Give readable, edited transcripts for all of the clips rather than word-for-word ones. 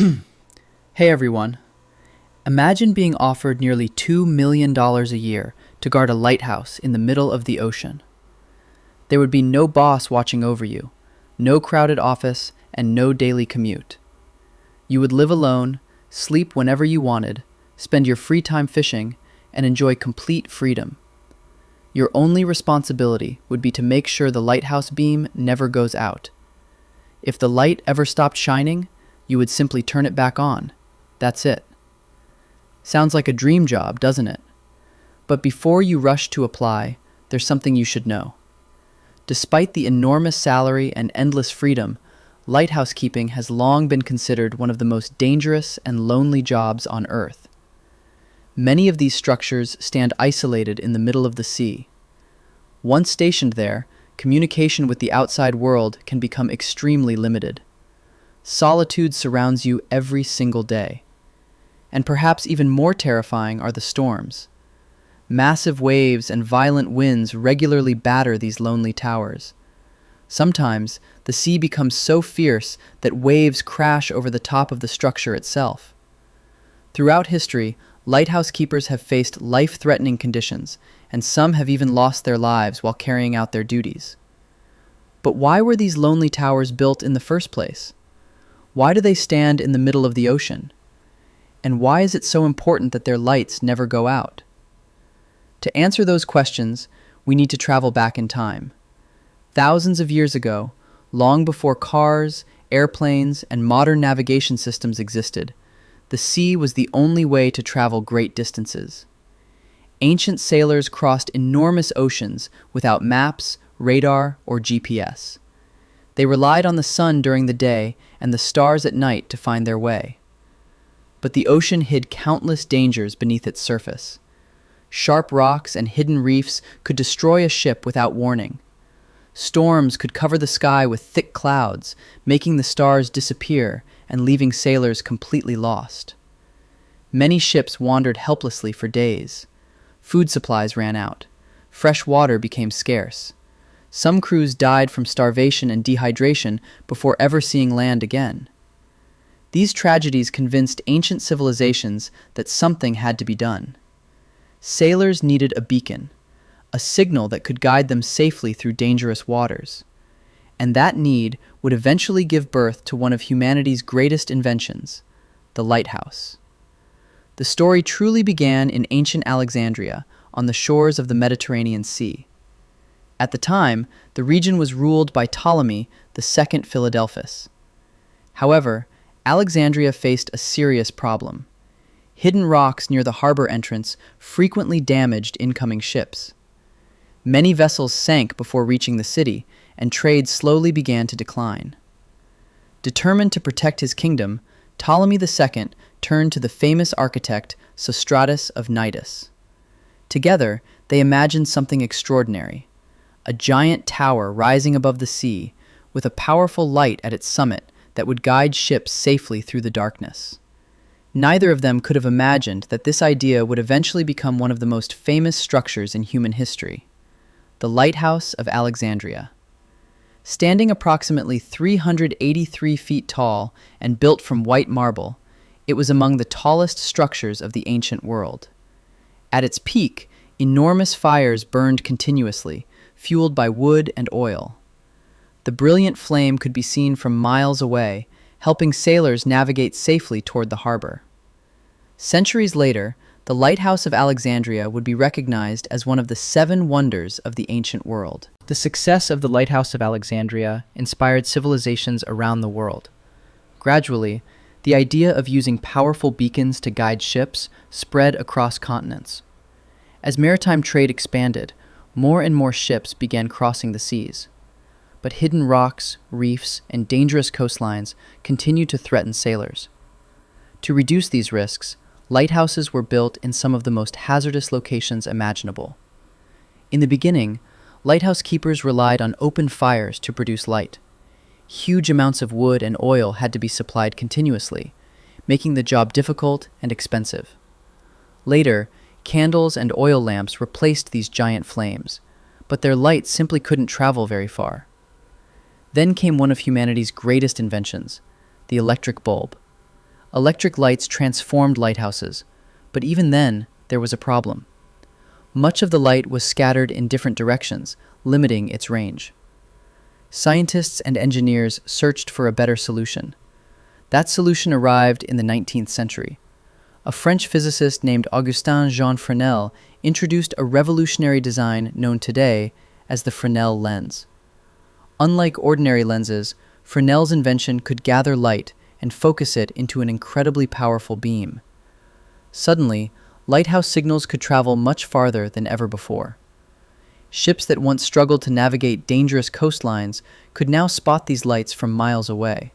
Hey everyone. Imagine being offered nearly $2 million a year to guard a lighthouse in the middle of the ocean. There would be no boss watching over you, no crowded office, and no daily commute. You would live alone, sleep whenever you wanted, spend your free time fishing, and enjoy complete freedom. Your only responsibility would be to make sure the lighthouse beam never goes out. If the light ever stopped shining, you would simply turn it back on. That's it. Sounds like a dream job, doesn't it? But before you rush to apply, there's something you should know. Despite the enormous salary and endless freedom, lighthouse keeping has long been considered one of the most dangerous and lonely jobs on Earth. Many of these structures stand isolated in the middle of the sea. Once stationed there, communication with the outside world can become extremely limited. Solitude surrounds you every single day. And perhaps even more terrifying are the storms. Massive waves and violent winds regularly batter these lonely towers. Sometimes, the sea becomes so fierce that waves crash over the top of the structure itself. Throughout history, lighthouse keepers have faced life-threatening conditions, and some have even lost their lives while carrying out their duties. But why were these lonely towers built in the first place? Why do they stand in the middle of the ocean? And why is it so important that their lights never go out? To answer those questions, we need to travel back in time. Thousands of years ago, long before cars, airplanes, and modern navigation systems existed, the sea was the only way to travel great distances. Ancient sailors crossed enormous oceans without maps, radar, or GPS. They relied on the sun during the day and the stars at night to find their way. But the ocean hid countless dangers beneath its surface. Sharp rocks and hidden reefs could destroy a ship without warning. Storms could cover the sky with thick clouds, making the stars disappear and leaving sailors completely lost. Many ships wandered helplessly for days. Food supplies ran out. Fresh water became scarce. Some crews died from starvation and dehydration before ever seeing land again. These tragedies convinced ancient civilizations that something had to be done. Sailors needed a beacon, a signal that could guide them safely through dangerous waters. And that need would eventually give birth to one of humanity's greatest inventions, the lighthouse. The story truly began in ancient Alexandria, on the shores of the Mediterranean Sea. At the time, the region was ruled by Ptolemy II Philadelphus. However, Alexandria faced a serious problem. Hidden rocks near the harbor entrance frequently damaged incoming ships. Many vessels sank before reaching the city, and trade slowly began to decline. Determined to protect his kingdom, Ptolemy II turned to the famous architect Sostratus of Cnidus. Together, they imagined something extraordinary: a giant tower rising above the sea, with a powerful light at its summit that would guide ships safely through the darkness. Neither of them could have imagined that this idea would eventually become one of the most famous structures in human history, the Lighthouse of Alexandria. Standing approximately 383 feet tall and built from white marble, it was among the tallest structures of the ancient world. At its peak, enormous fires burned continuously, fueled by wood and oil. The brilliant flame could be seen from miles away, helping sailors navigate safely toward the harbor. Centuries later, the Lighthouse of Alexandria would be recognized as one of the 7 wonders of the ancient world. The success of the Lighthouse of Alexandria inspired civilizations around the world. Gradually, the idea of using powerful beacons to guide ships spread across continents. As maritime trade expanded, more and more ships began crossing the seas. But hidden rocks, reefs, and dangerous coastlines continued to threaten sailors. To reduce these risks, lighthouses were built in some of the most hazardous locations imaginable. In the beginning, lighthouse keepers relied on open fires to produce light. Huge amounts of wood and oil had to be supplied continuously, making the job difficult and expensive. Later, candles and oil lamps replaced these giant flames, but their light simply couldn't travel very far. Then came one of humanity's greatest inventions, the electric bulb. Electric lights transformed lighthouses, but even then, there was a problem. Much of the light was scattered in different directions, limiting its range. Scientists and engineers searched for a better solution. That solution arrived in the 19th century. A French physicist named Augustin Jean Fresnel introduced a revolutionary design known today as the Fresnel lens. Unlike ordinary lenses, Fresnel's invention could gather light and focus it into an incredibly powerful beam. Suddenly, lighthouse signals could travel much farther than ever before. Ships that once struggled to navigate dangerous coastlines could now spot these lights from miles away.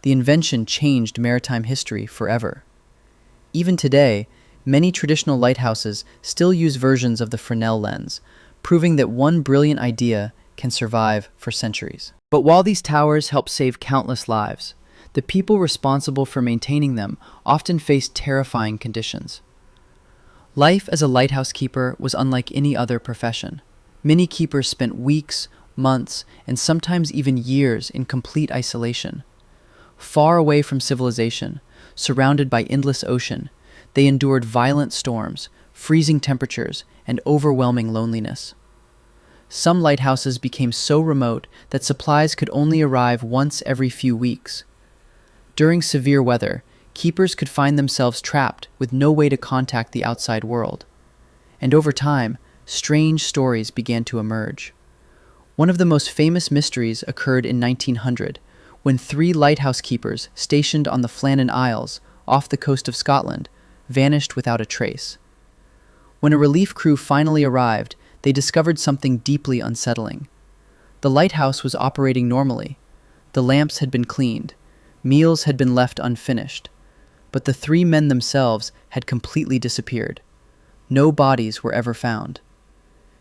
The invention changed maritime history forever. Even today, many traditional lighthouses still use versions of the Fresnel lens, proving that one brilliant idea can survive for centuries. But while these towers help save countless lives, the people responsible for maintaining them often face terrifying conditions. Life as a lighthouse keeper was unlike any other profession. Many keepers spent weeks, months, and sometimes even years in complete isolation. Far away from civilization, surrounded by endless ocean, they endured violent storms, freezing temperatures, and overwhelming loneliness. Some lighthouses became so remote that supplies could only arrive once every few weeks. During severe weather, keepers could find themselves trapped with no way to contact the outside world. And over time, strange stories began to emerge. One of the most famous mysteries occurred in 1900, when 3 lighthouse keepers stationed on the Flannan Isles, off the coast of Scotland, vanished without a trace. When a relief crew finally arrived, they discovered something deeply unsettling. The lighthouse was operating normally. The lamps had been cleaned. Meals had been left unfinished. But the 3 men themselves had completely disappeared. No bodies were ever found.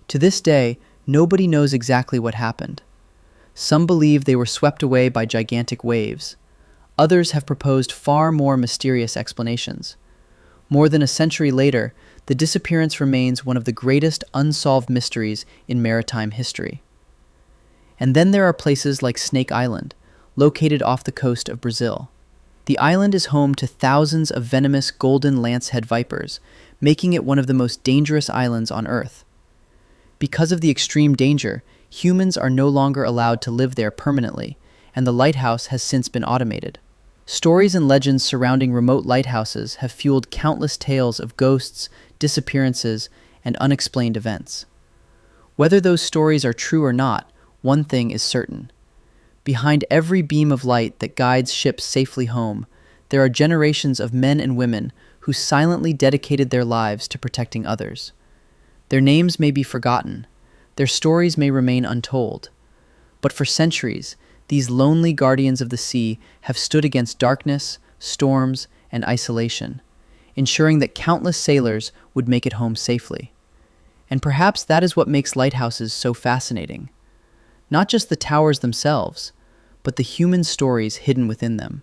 To this day, nobody knows exactly what happened. Some believe they were swept away by gigantic waves. Others have proposed far more mysterious explanations. More than a century later, the disappearance remains one of the greatest unsolved mysteries in maritime history. And then there are places like Snake Island, located off the coast of Brazil. The island is home to thousands of venomous golden lancehead vipers, making it one of the most dangerous islands on Earth. Because of the extreme danger, humans are no longer allowed to live there permanently, and the lighthouse has since been automated. Stories and legends surrounding remote lighthouses have fueled countless tales of ghosts, disappearances, and unexplained events. Whether those stories are true or not, one thing is certain. Behind every beam of light that guides ships safely home, there are generations of men and women who silently dedicated their lives to protecting others. Their names may be forgotten, their stories may remain untold, but for centuries, these lonely guardians of the sea have stood against darkness, storms, and isolation, ensuring that countless sailors would make it home safely. And perhaps that is what makes lighthouses so fascinating. Not just the towers themselves, but the human stories hidden within them.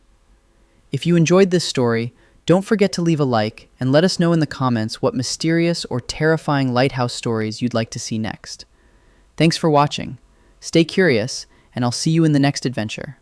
If you enjoyed this story, don't forget to leave a like and let us know in the comments what mysterious or terrifying lighthouse stories you'd like to see next. Thanks for watching. Stay curious, and I'll see you in the next adventure.